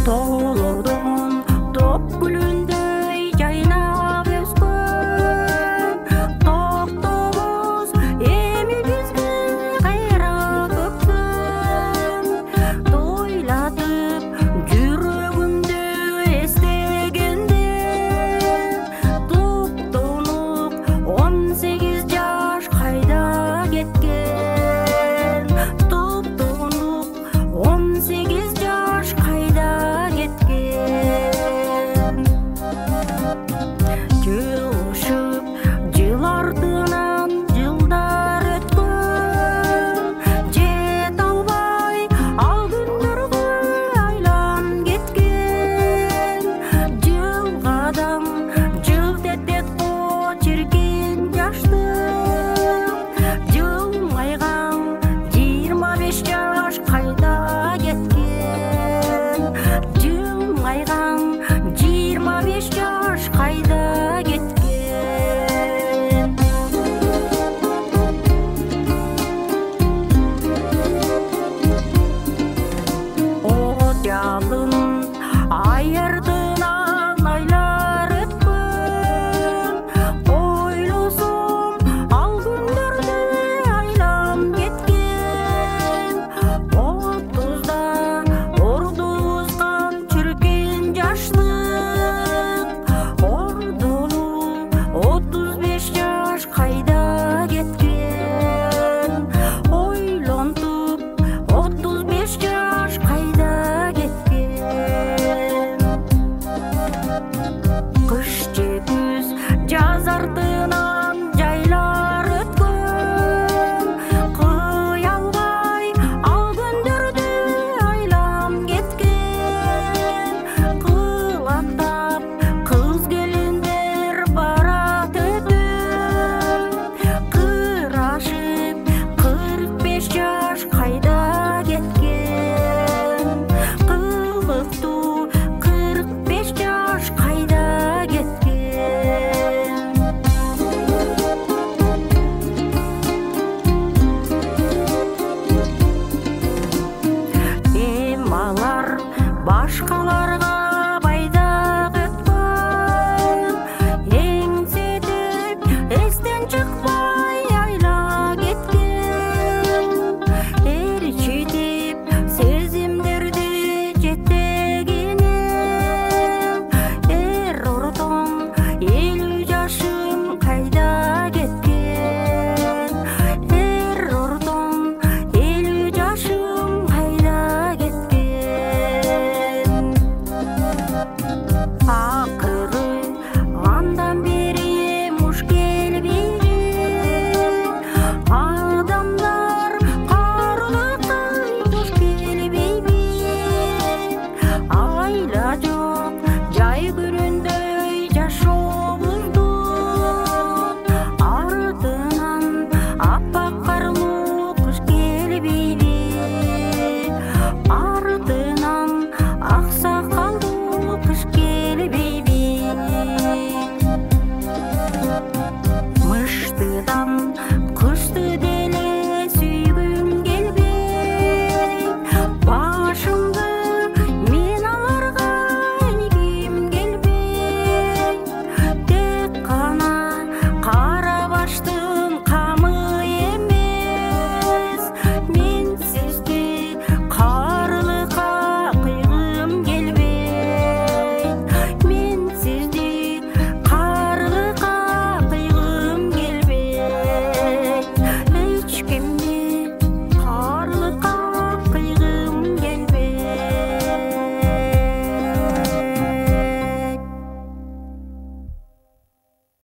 тоолордон топ гүлүндөй жайнап өскөн токтомуз эми бизге кайра көктөм тойлатып жүрөгүмдү эстегенде туптунук 18 жаш кайда кеткен туптунук 18 жаш кайда кеткен жылышып жыл артынан жылдар өткөн жете албай ал күндөргө айлан кеткен жыл кадам жылт этет о чиркин жаштык жылмайган 25 жаш кайда кеткен жылмайган 25 жаш кайда кеткен от жагып